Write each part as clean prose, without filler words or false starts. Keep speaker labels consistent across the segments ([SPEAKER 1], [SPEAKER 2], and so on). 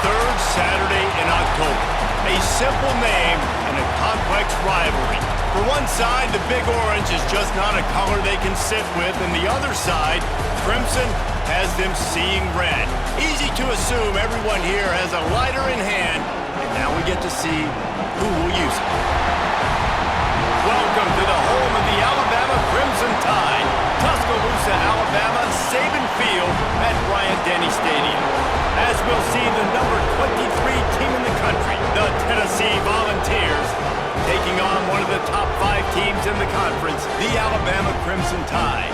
[SPEAKER 1] third Saturday in October. A simple name and a complex rivalry. For one side, the Big Orange is just not a color they can sit with, and the other side, Crimson, has them seeing red. Easy to assume everyone here has a lighter in hand, and now we get to see who will use it. Welcome to the home of the Alabama Crimson Tide, Tuscaloosa, Alabama, Saban Field at Bryant-Denny Stadium. As we'll see the number 23 team in the country, the Tennessee Volunteers, taking on one of the top 5 teams in the conference, the Alabama Crimson Tide.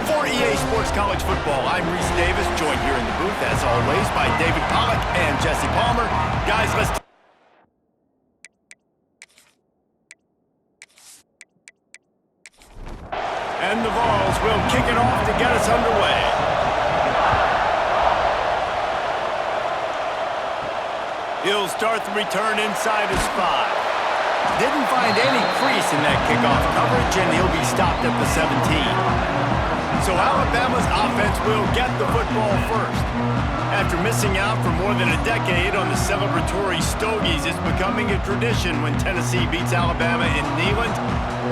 [SPEAKER 1] For EA Sports College Football, I'm Reese Davis, joined here in the booth, as always, by David Pollack and Jesse Palmer. Guys, let's... And the Vols will kick it off to get us underway. He'll start the return inside his 5. Didn't find any crease in that kickoff coverage, and he'll be stopped at the 17. So Alabama's offense will get the football first. After missing out for more than a decade on the celebratory Stogies, it's becoming a tradition when Tennessee beats Alabama in Neyland.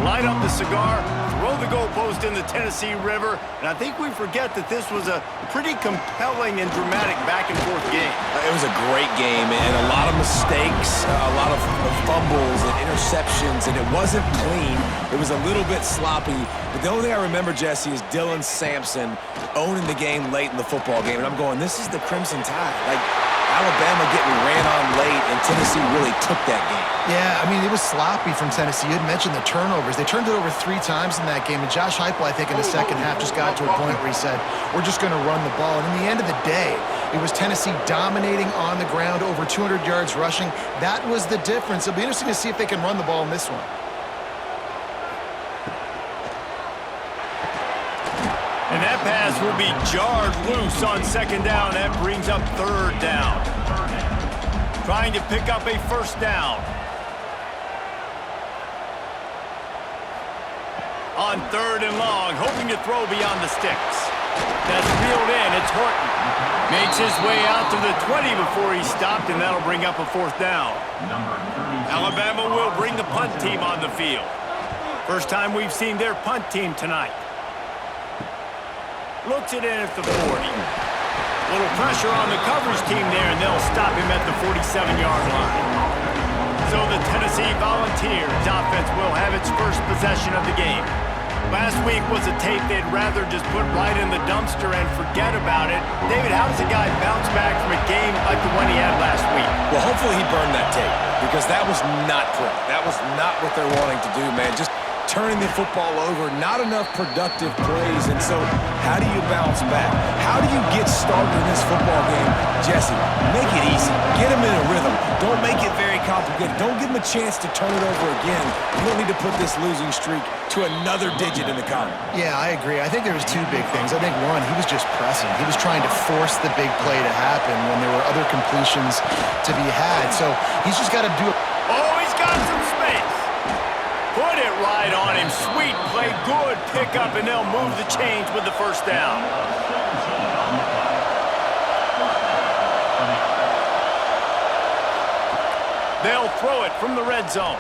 [SPEAKER 1] Light up the cigar, throw the goalpost in the Tennessee River, and I think we forget that this was a pretty compelling and dramatic back-and-forth game.
[SPEAKER 2] It was a great game, and a lot of mistakes, a lot of fumbles and interceptions, and it wasn't clean. It was a little bit sloppy, but the only thing I remember, Jesse, is Dylan Sampson owning the game late in the football game, and I'm going, this is the Crimson Tide. Like, Alabama getting ran on late, and Tennessee really took that game.
[SPEAKER 3] Yeah, I mean, it was sloppy from Tennessee. You had mentioned the turnovers. They turned it over 3 times in that game, and Josh Heupel, I think, in the second half just got to a point where he said, we're just going to run the ball. And in the end of the day, it was Tennessee dominating on the ground, over 200 yards rushing. That was the difference. It'll be interesting to see if they can run the ball in this one.
[SPEAKER 1] And that pass will be jarred loose on second down. That brings up third down. Trying to pick up a first down. On third and long, hoping to throw beyond the sticks. That's reeled in. It's Horton. Makes his way out to the 20 before he stopped, and that'll bring up a fourth down. Alabama will bring the punt team on the field. First time we've seen their punt team tonight. Looks it in at the 40. Little pressure on the coverage team there, and they'll stop him at the 47-yard line. So the Tennessee Volunteers offense will have its first possession of the game. Last week was a tape they'd rather just put right in the dumpster and forget about it. David, how does a guy bounce back from a game like the one he had last week?
[SPEAKER 2] Well, hopefully he burned that tape, because that was not pretty. That was not what they're wanting to do, man. Just turning the football over, not enough productive plays, and so how do you bounce back? How do you get started in this football game? Jesse, make it easy. Get them in a rhythm. Don't make it very complicated. Don't give them a chance to turn it over again. You don't need to put this losing streak to another digit in the column.
[SPEAKER 3] Yeah, I agree. I think there was 2 big things. I think, one, he was just pressing. He was trying to force the big play to happen when there were other completions to be had. So he's just got to do it.
[SPEAKER 1] Oh, he's got some space. Put it right on him. Sweet play. Good pickup, and they'll move the chains with the first down. They'll throw it from the red zone.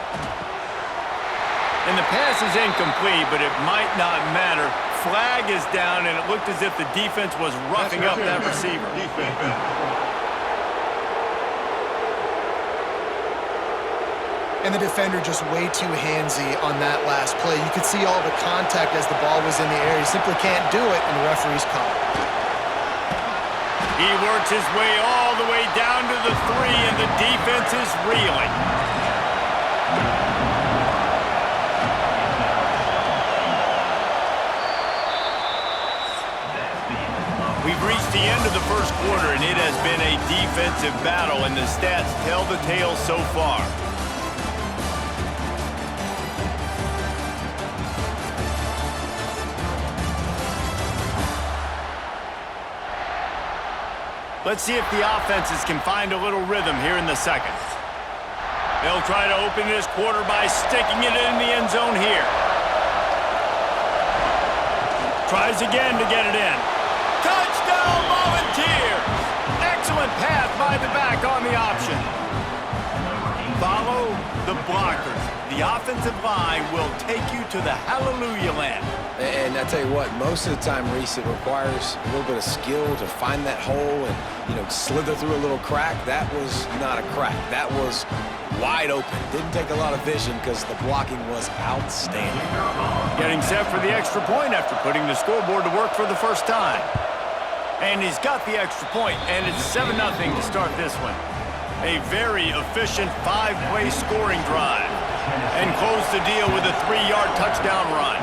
[SPEAKER 1] And the pass is incomplete, but it might not matter. Flag is down, and it looked as if the defense was roughing up that receiver.
[SPEAKER 3] And the defender just way too handsy on that last play. You could see all the contact as the ball was in the air. He simply can't do it, and the referee's call.
[SPEAKER 1] He works his way all the way down to the 3, and the defense is reeling. We've reached the end of the first quarter, and it has been a defensive battle, and the stats tell the tale so far. Let's see if the offenses can find a little rhythm here in the second. They'll try to open this quarter by sticking it in the end zone here. Tries again to get it in. Touchdown, Volunteers! Excellent pass by the back on the the blockers. The offensive line will take you to the hallelujah land.
[SPEAKER 2] And I tell you what, most of the time, Reese, it requires a little bit of skill to find that hole and, slither through a little crack. That was not a crack. That was wide open. Didn't take a lot of vision because the blocking was outstanding.
[SPEAKER 1] Getting set for the extra point after putting the scoreboard to work for the first time. And he's got the extra point, and it's 7-0 to start this one. A very efficient 5-play scoring drive. And close the deal with a 3-yard touchdown run.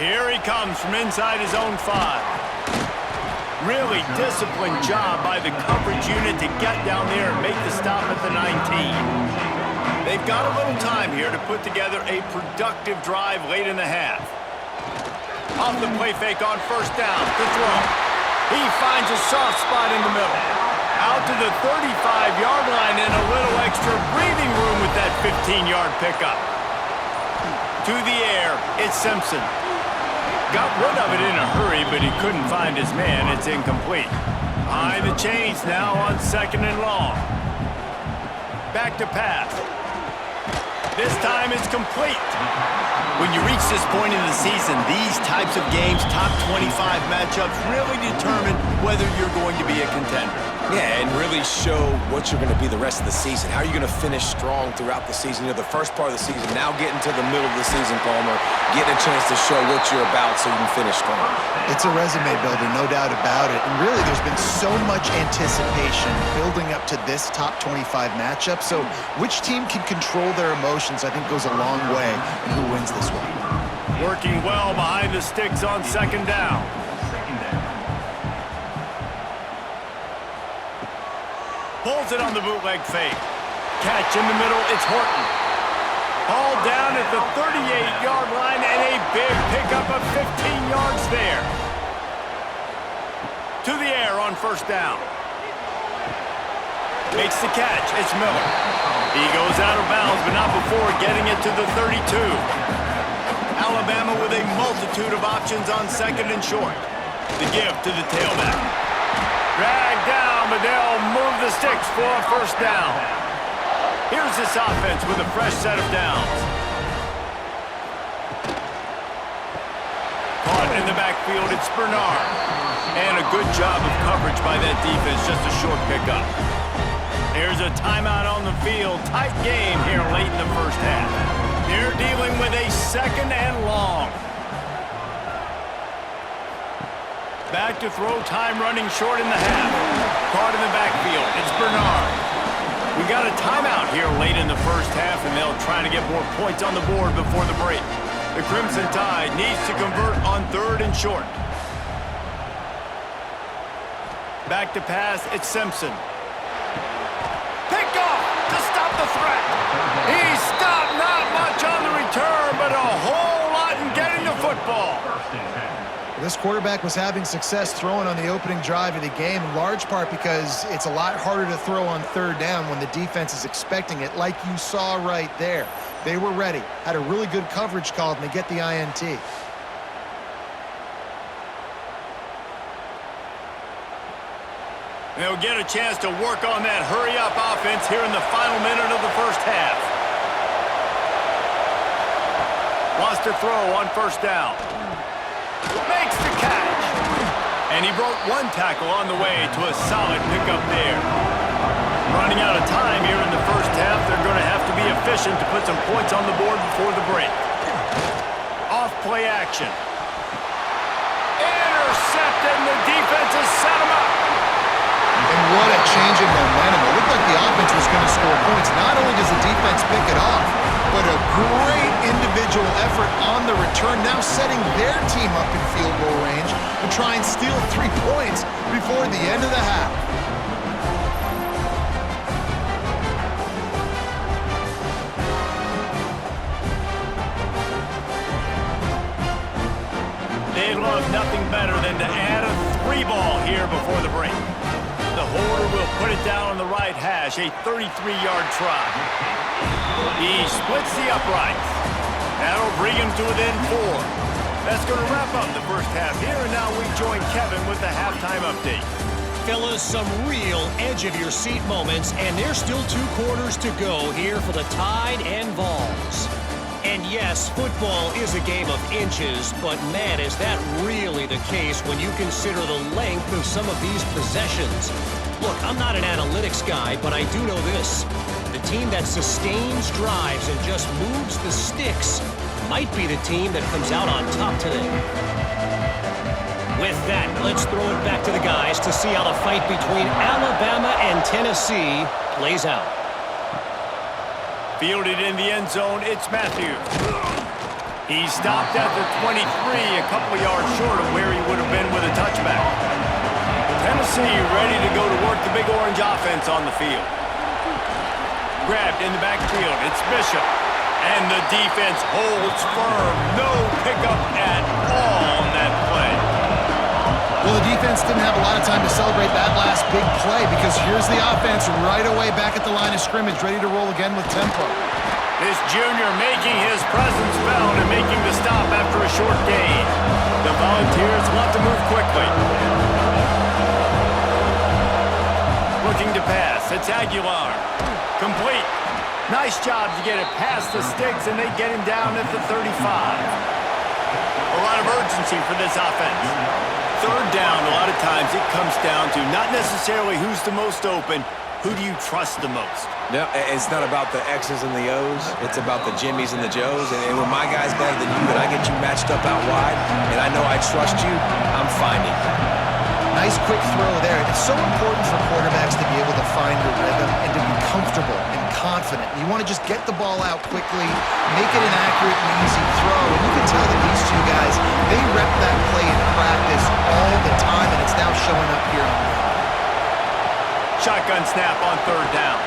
[SPEAKER 1] Here he comes from inside his own 5. Really disciplined job by the coverage unit to get down there and make the stop at the 19. They've got a little time here to put together a productive drive late in the half. Off the play fake on first down to throw. He finds a soft spot in the middle. Out to the 35-yard line and a little extra breathing room with that 15-yard pickup. To the air, it's Simpson. Got rid of it in a hurry, but he couldn't find his man. It's incomplete. Behind the chains now on 2nd and long. Back to pass. This time it's complete. When you reach this point in the season, these types of games, top 25 matchups, really determine whether you're going to be a contender.
[SPEAKER 2] Yeah, and really show what you're going to be the rest of the season. How are you going to finish strong throughout the season? The first part of the season, now getting to the middle of the season, Palmer, getting a chance to show what you're about so you can finish strong.
[SPEAKER 3] It's a resume builder, no doubt about it. And really, there's been so much anticipation building up to this top 25 matchup. So which team can control their emotions, I think, goes a long way in who wins this one.
[SPEAKER 1] Working well behind the sticks on 2nd down. Pulls it on the bootleg fake. Catch in the middle, it's Horton. Ball down at the 38-yard line and a big pickup of 15 yards there. To the air on first down. Makes the catch, it's Miller. He goes out of bounds, but not before getting it to the 32. Alabama with a multitude of options on 2nd and short. The give to the tailback. Dragged down, but they'll move the sticks for a first down. Here's this offense with a fresh set of downs. Caught in the backfield, it's Bernard. And a good job of coverage by that defense, just a short pickup. There's a timeout on the field. Tight game here late in the first half. They're dealing with a 2nd and long. Back to throw, time running short in the half. Caught in the backfield, it's Bernard. We got a timeout here late in the first half, and they'll try to get more points on the board before the break. The Crimson Tide needs to convert on 3rd and short. Back to pass, it's Simpson. Pick off to stop the threat. He stopped, not much on the return, but a whole lot in getting the football.
[SPEAKER 3] This quarterback was having success throwing on the opening drive of the game, in large part because it's a lot harder to throw on 3rd down when the defense is expecting it, like you saw right there. They were ready, had a really good coverage call, and they get the INT.
[SPEAKER 1] They'll get a chance to work on that hurry-up offense here in the final minute of the first half. Wants to throw on first down. Makes the catch. And he broke one tackle on the way to a solid pickup there. Running out of time here in the first half. They're going to have to be efficient to put some points on the board before the break. Off play action. Intercepted, and the defense has set him up.
[SPEAKER 3] And what a change in momentum. It looked like the offense was going to score points. Not only does the defense pick it off, but a great individual effort on the return, now setting their team up in field goal range to try and steal 3 points before the end of the half.
[SPEAKER 1] They love nothing better than to add a 3-ball here before the break. The holder will put it down on the right hash, a 33-yard try. He splits the uprights. That'll bring him to within 4. That's going to wrap up the first half here, and now we join Kevin with the halftime update.
[SPEAKER 4] fellas, some real edge-of-your-seat moments, and there's still 2 quarters to go here for the Tide and Vols. And yes, football is a game of inches, but man, is that really the case when you consider the length of some of these possessions. Look, I'm not an analytics guy, but I do know this. The team that sustains drives and just moves the sticks might be the team that comes out on top today. With that, let's throw it back to the guys to see how the fight between Alabama and Tennessee plays out.
[SPEAKER 1] Fielded in the end zone, it's Matthews. He stopped at the 23, a couple of yards short of where he would have been with a touchback. Tennessee ready to go to work the Big Orange offense on the field. Grabbed in the backfield, it's Bishop. And the defense holds firm. No pickup at all on that play.
[SPEAKER 3] Well, the defense didn't have a lot of time to celebrate that last big play because here's the offense right away back at the line of scrimmage, ready to roll again with tempo.
[SPEAKER 1] This junior making his presence felt and making the stop after a short gain. The Volunteers want to move quickly. Looking to pass. It's Aguilar. Complete. Nice job to get it past the sticks, and they get him down at the 35. A lot of urgency for this offense. Third down, a lot of times it comes down to not necessarily who's the most open, who do you trust the most?
[SPEAKER 2] No, it's not about the X's and the O's. It's about the Jimmys and the Joes. And when my guy's better than you and I get you matched up out wide, and I know I trust you, I'm finding you.
[SPEAKER 3] Nice quick throw there. It's so important for quarterbacks to be able to find the rhythm and to be comfortable and confident. You want to just get the ball out quickly, make it an accurate and easy throw. And you can tell that these 2 guys, they rep that play in practice all the time, and it's now showing up here on the field.
[SPEAKER 1] Shotgun snap on third down.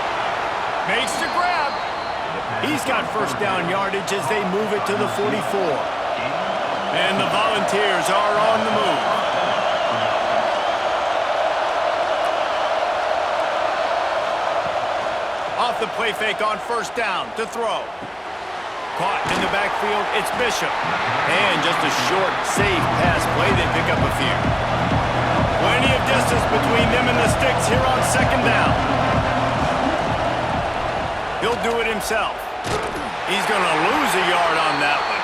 [SPEAKER 1] Makes the grab. He's got first down yardage as they move it to the 44. And the Volunteers are on the move. Off the play fake on first down to throw. Caught in the backfield, it's Bishop. And just a short, safe pass play, they pick up a few. Plenty of distance between them and the sticks here on second down. He'll do it himself. He's going to lose a yard on that one.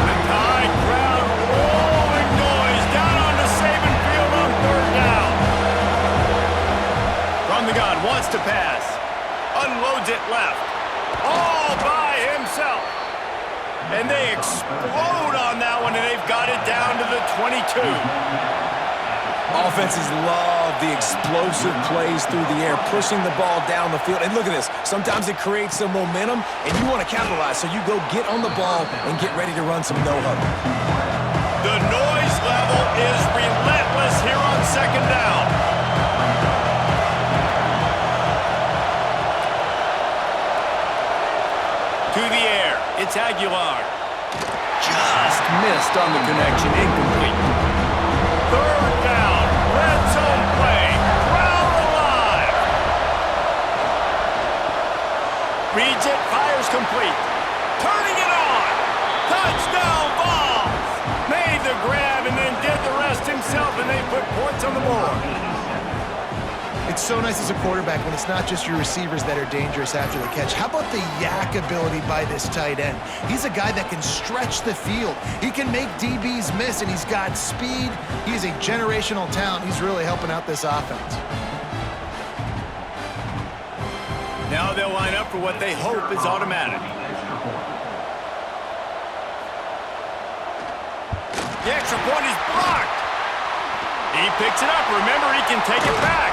[SPEAKER 1] The Tide crowd rolling noise down on the Saban field on third down. From the gun, wants to pass. Unloads it left. All by himself. And they explode on that one, and they've got it down to the 22.
[SPEAKER 2] Offenses love the explosive plays through the air, pushing the ball down the field. And look at this. Sometimes it creates some momentum, and you want to capitalize. So you go get on the ball and get ready to run some no-huddle.
[SPEAKER 1] The noise level is relentless here on second down. To the air, it's Aguilar. Just missed on the connection, incomplete. Third down, red zone play, crowd alive. Reads it, fires complete. Turning it on, touchdown Vols. Made the grab and then did the rest himself, and they put points on the board.
[SPEAKER 3] It's so nice as a quarterback when it's not just your receivers that are dangerous after the catch. How about the yak ability by this tight end? He's a guy that can stretch the field. He can make DBs miss, and he's got speed. He's a generational talent. He's really helping out this offense.
[SPEAKER 1] Now they'll line up for what they hope is automatic. The extra point is blocked. He picks it up. Remember, he can take it back.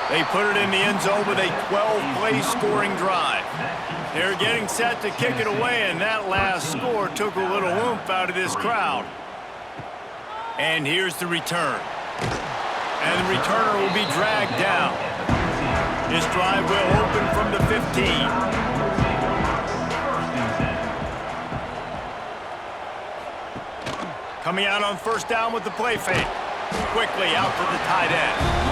[SPEAKER 1] They put it in the end zone with a 12-play scoring drive. They're getting set to kick it away, and that last score took a little oomph out of this crowd. And here's the return. And the returner will be dragged down. This drive will open from the 15. Coming out on first down with the play fake. Quickly out to the tight end.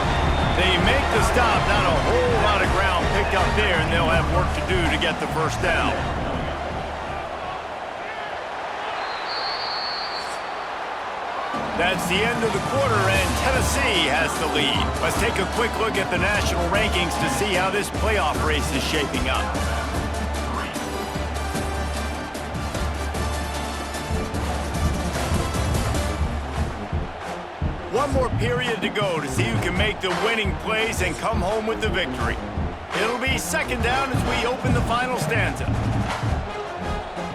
[SPEAKER 1] They make the stop, not a whole lot of ground picked up there, and they'll have work to do to get the first down. That's the end of the quarter, and Tennessee has the lead. Let's take a quick look at the national rankings to see how this playoff race is shaping up. One more period to go to see who can make the winning plays and come home with the victory. It'll be second down as we open the final stanza.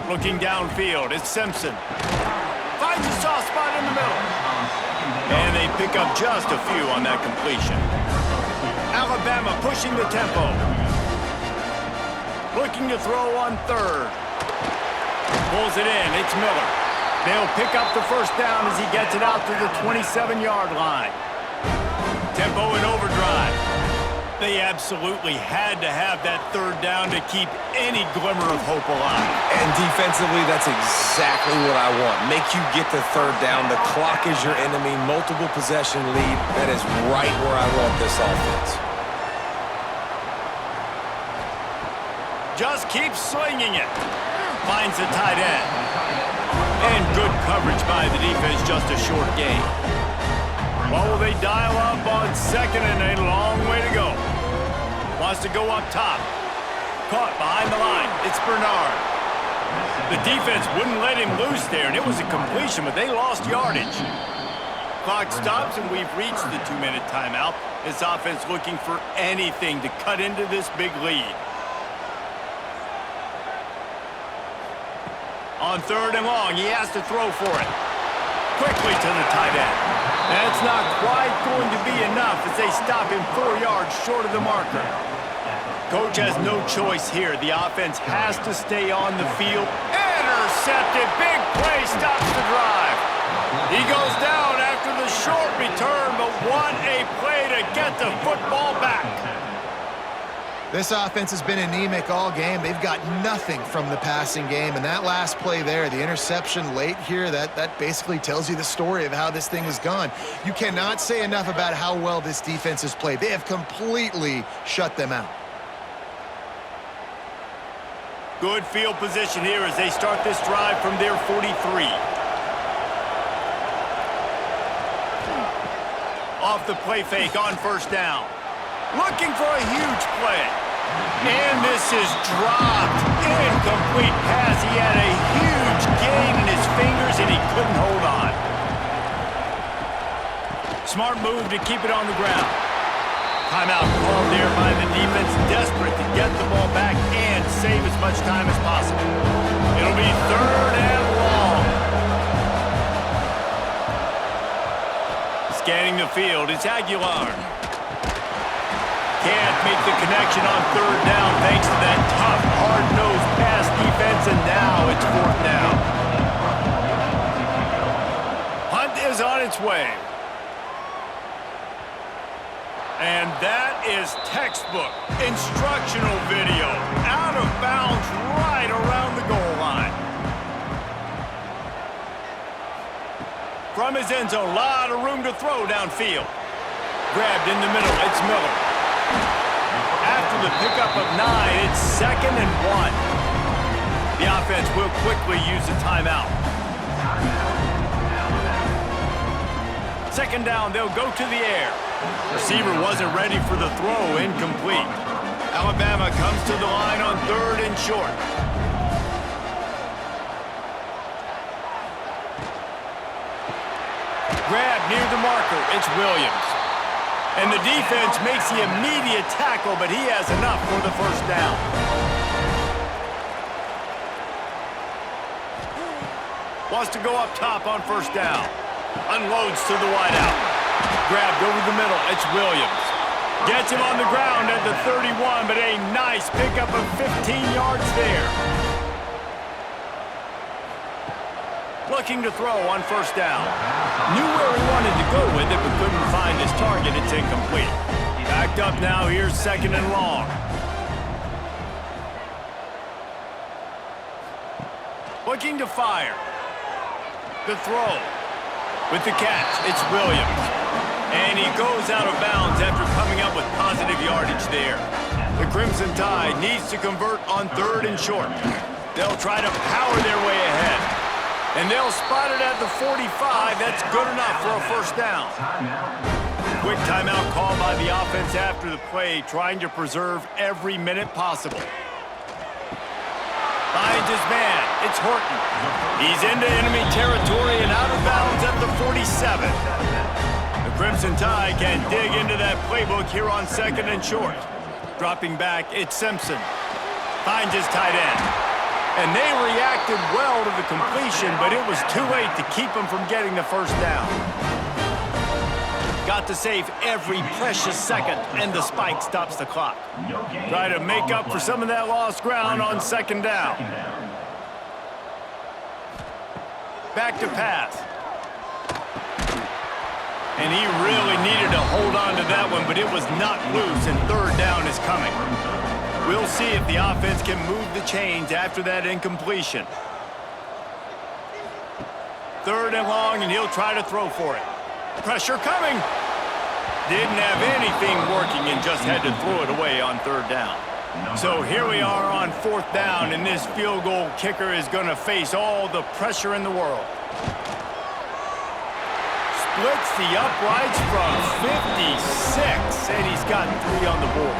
[SPEAKER 1] Looking downfield, it's Simpson. Finds a soft spot in the middle. And they pick up just a few on that completion. Alabama pushing the tempo. Looking to throw on third. Pulls it in, it's Miller. They'll pick up the first down as he gets it out to the 27-yard line. Tempo in overdrive. They absolutely had to have that third down to keep any glimmer of hope alive.
[SPEAKER 2] And defensively, that's exactly what I want. Make you get the third down. The clock is your enemy. Multiple possession lead. That is right where I want this offense.
[SPEAKER 1] Just keeps slinging it. Finds the tight end. And good coverage by the defense, just a short gain. What will they dial up on second and a long way to go? Wants to go up top. Caught behind the line. It's Bernard. The defense wouldn't let him loose there, and it was a completion, but they lost yardage. Clock stops, and we've reached the 2-minute timeout. This offense looking for anything to cut into this big lead. On third and long, he has to throw for it. Quickly to the tight end. That's not quite going to be enough as they stop him 4 yards short of the marker. Coach has no choice here. The offense has to stay on the field. Intercepted. Big play stops the drive. He goes down after the short return, but what a play to get the football back.
[SPEAKER 3] This offense has been anemic all game. They've got nothing from the passing game, and that last play there, the interception late here, that basically tells you the story of how this thing has gone. You cannot say enough about how well this defense has played. They have completely shut them out.
[SPEAKER 1] Good field position here as they start this drive from their 43. Off the play fake on first down. Looking for a huge play. And this is dropped. Incomplete pass. He had a huge gain in his fingers and he couldn't hold on. Smart move to keep it on the ground. Timeout called there by the defense, desperate to get the ball back and save as much time as possible. It'll be third and long. Scanning the field, it's Aguilar. Can't make the connection on third down thanks to that tough, hard-nosed pass defense, and now it's fourth down. Hunt is on its way. And that is textbook instructional video. Out of bounds right around the goal line. From his end zone, a lot of room to throw downfield. Grabbed in the middle, it's Miller. After the pickup of 9, it's 2nd and 1. The offense will quickly use a timeout. Second down, they'll go to the air. Receiver wasn't ready for the throw, incomplete. Alabama comes to the line on third and short. Grab near the marker, it's Williams. And the defense makes the immediate tackle, but he has enough for the first down. Wants to go up top on first down. Unloads to the wideout. Grabbed over the middle, it's Williams. Gets him on the ground at the 31, but a nice pickup of 15 yards there. Looking to throw on first down. Knew where he wanted to go with it, but couldn't find his target. It's incomplete. Backed up now, here's 2nd and long. Looking to fire. The throw. With the catch, it's Williams. And he goes out of bounds after coming up with positive yardage there. The Crimson Tide needs to convert on third and short. They'll try to power their way ahead. And they'll spot it at the 45. That's good enough for a first down. Quick timeout call by the offense after the play, trying to preserve every minute possible. Finds his man. It's Horton. He's into enemy territory and out of bounds at the 47. The Crimson Tide can dig into that playbook here on 2nd and short. Dropping back, it's Simpson. Finds his tight end. And they reacted well to the completion, but it was too late to keep him from getting the first down. Got to save every precious second, and the spike stops the clock. Try to make up for some of that lost ground on 2nd down. Back to pass. And he really needed to hold on to that one, but it was not loose, and 3rd down is coming. We'll see if the offense can move the chains after that incompletion. 3rd and long, and he'll try to throw for it. Pressure coming. Didn't have anything working and just had to throw it away on 3rd down. So here we are on 4th down, and this field goal kicker is going to face all the pressure in the world. Splits the uprights from 56, and he's got 3 on the board.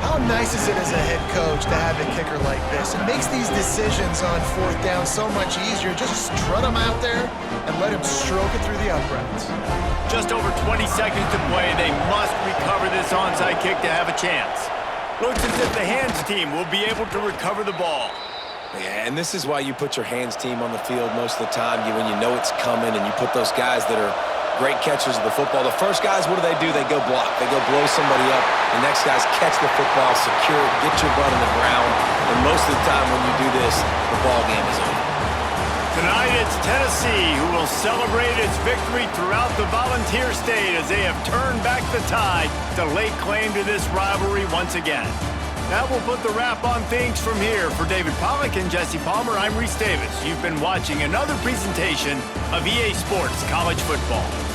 [SPEAKER 3] How nice is it as a head coach to have a kicker like this? It makes these decisions on 4th down so much easier. Just strut him out there and let him stroke it through the uprights.
[SPEAKER 1] Just over 20 seconds to play. They must recover this onside kick to have a chance. Looks as if the hands team will be able to recover the ball.
[SPEAKER 2] Yeah, and this is why you put your hands team on the field most of the time, when you know it's coming, and you put those guys that are great catchers of the football. The first guys, what do? They go block. They go blow somebody up. The next guys catch the football, secure it, get your butt on the ground. And most of the time when you do this, the ball game is over.
[SPEAKER 1] Tonight it's Tennessee who will celebrate its victory throughout the Volunteer State as they have turned back the tide to lay claim to this rivalry once again. That will put the wrap on things from here. For David Pollack and Jesse Palmer, I'm Reese Davis. You've been watching another presentation of EA Sports College Football.